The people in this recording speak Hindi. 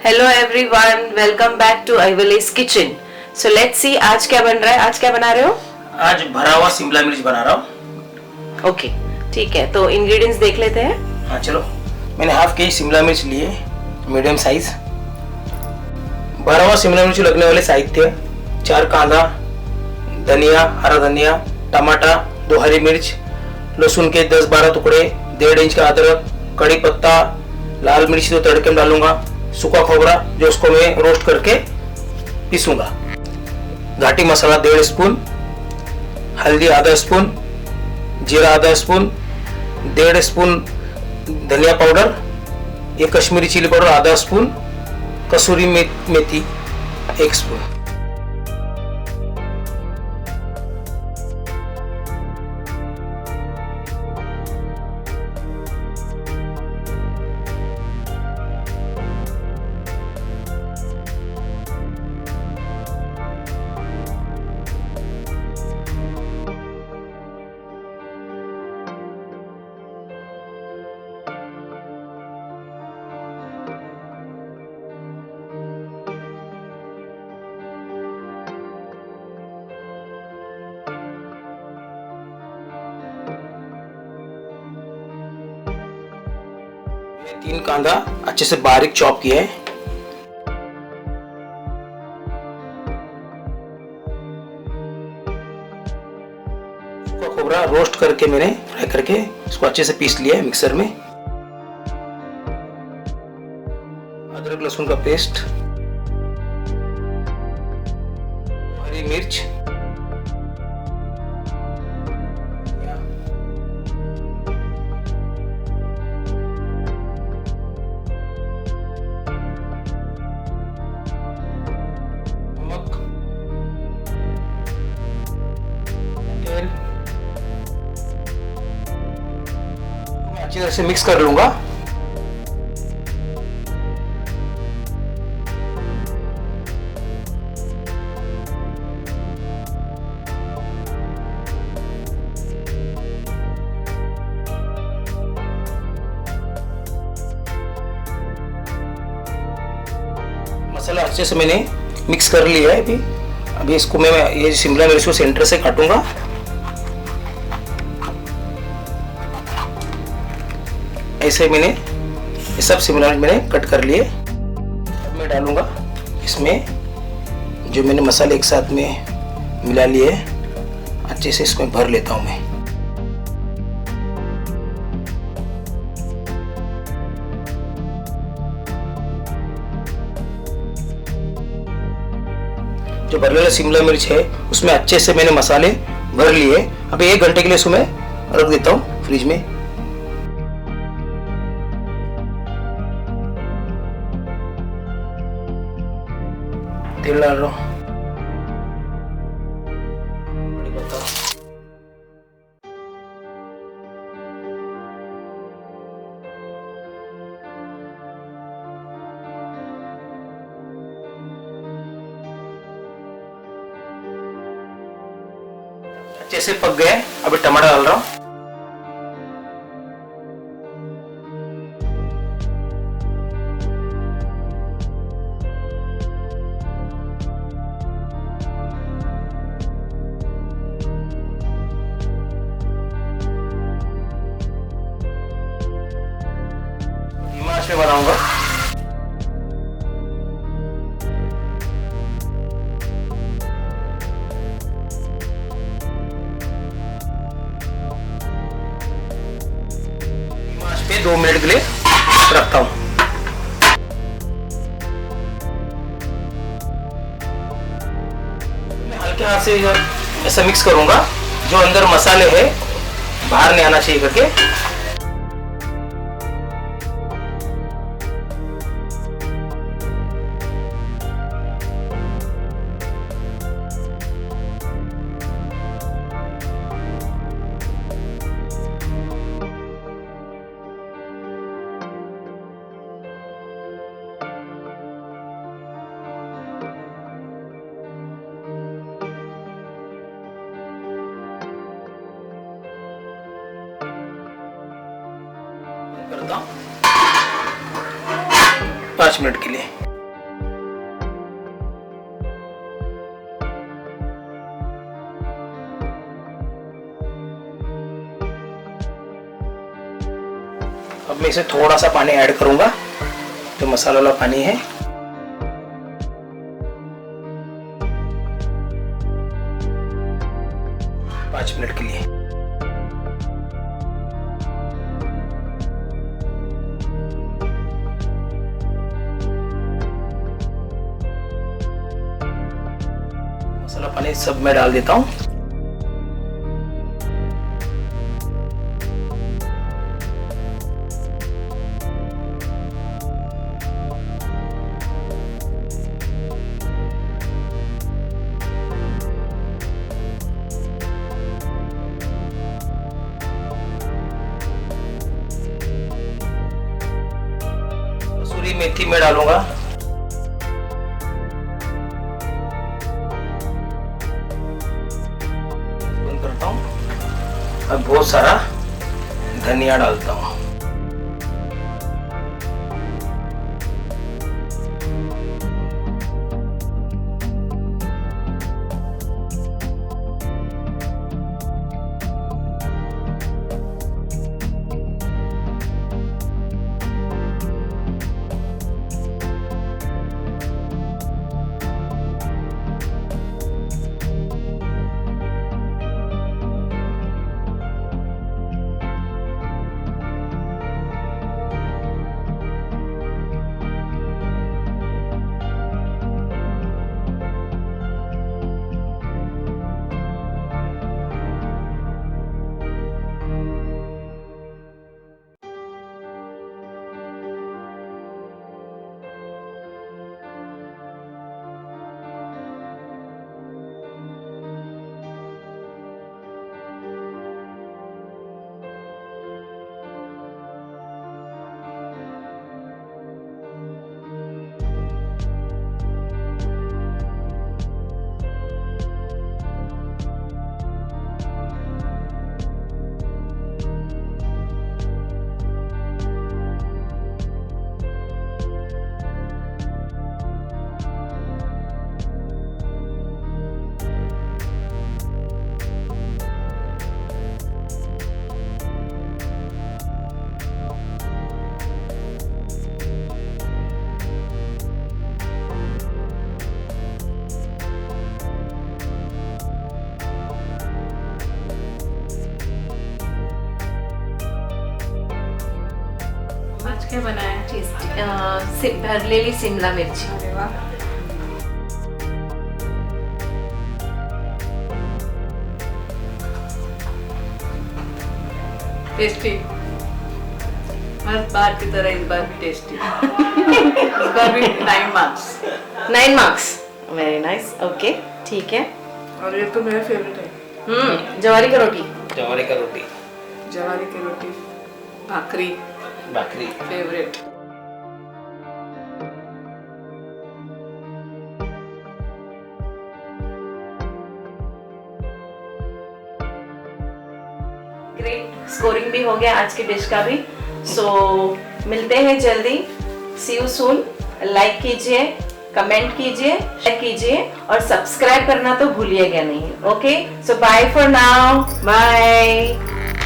Hello everyone, welcome back to Ivley's kitchen. So let's see आज क्या बन रहा है। आज क्या बना रहे हो? आज भरा हुआ शिमला मिर्च बना रहा हूँ। ओके, ठीक है, तो इंग्रेडिएंट्स देख लेते हैं। हाँ चलो। मैंने हाफ के जी शिमला मिर्च लिए, मीडियम साइज। भरा हुआ शिमला मिर्च लगने वाले साहित्य: 4 कांदा, धनिया, हरा धनिया, टमाटा, 2 हरी मिर्च, लहसुन के 10-12 टुकड़े, 1.5 इंच का अदरक, कड़ी पत्ता, लाल मिर्च तो तड़के में डालूंगा, सूखा खोबरा जो उसको मैं रोस्ट करके पीसूंगा, घाटी मसाला 1.5 स्पून, हल्दी आधा स्पून, जीरा आधा स्पून, 1.5 स्पून धनिया पाउडर, ये कश्मीरी चिली पाउडर आधा स्पून, कसूरी मेथी 1 स्पून। ये 3 कांदा अच्छे से बारीक चॉप किया है। सूखा खोबरा रोस्ट करके मैंने फ्राई करके इसको अच्छे से पीस लिया है मिक्सर में। अदरक लहसुन का पेस्ट, हरी मिर्च, अच्छी तरह से मिक्स कर लूंगा। मसाला अच्छे से मैंने मिक्स कर लिया है। अभी इसको मैं ये शिमला मिर्च को सेंटर से काटूंगा। ऐसे मैंने ये सब शिमला मिर्च मैंने कट कर लिए। अब मैं डालूंगा इसमें जो मैंने मसाले एक साथ में मिला लिए, अच्छे से इसमें भर लेता हूं मैं। जो भरलेला शिमला मिर्च है उसमें अच्छे से मैंने मसाले भर लिए। अब 1 घंटे के लिए इसमें रख देता हूँ फ्रिज में। तेल डाल रहा हूँ। अच्छे से पक गए। अभी टमाटर डाल रहा हूँ। धीमा आंच में बनाऊंगा। धीमा आंच पे 2 मिनट के लिए रखता हूं। मैं हल्के हाथ से ऐसा मिक्स करूंगा जो अंदर मसाले है बाहर नहीं आना चाहिए करके। करता हूं 5 मिनट के लिए। अब मैं इसे थोड़ा सा पानी ऐड करूंगा, जो मसाला वाला पानी है। पाँच मिनट के लिए। मसाला पानी सब मैं डाल देता हूँ। कसूरी मेथी में डालूंगा। बंद करता हूँ। अब बहुत सारा धनिया डालता हूँ। क्या बनाया? टेस्टी भरलेली शिमला मिरची। अरे वाह, टेस्टी। हर बार की तरह इस बार भी टेस्टी। इस बार भी 9 marks. 9 marks, very nice. Okay, ठीक है। और ये तो मेरा फेवरेट है। जवारी का रोटी। जवारी का रोटी, जवारी की रोटी, भाकरी भाकरी। फेवरेट। ग्रेट, स्कोरिंग भी हो गया आज की डिश का भी। सो मिलते हैं जल्दी। See you soon. लाइक कीजिए, कमेंट कीजिए, शेयर कीजिए और सब्सक्राइब करना तो भूलिएगा नहीं। Okay, so bye for now, bye.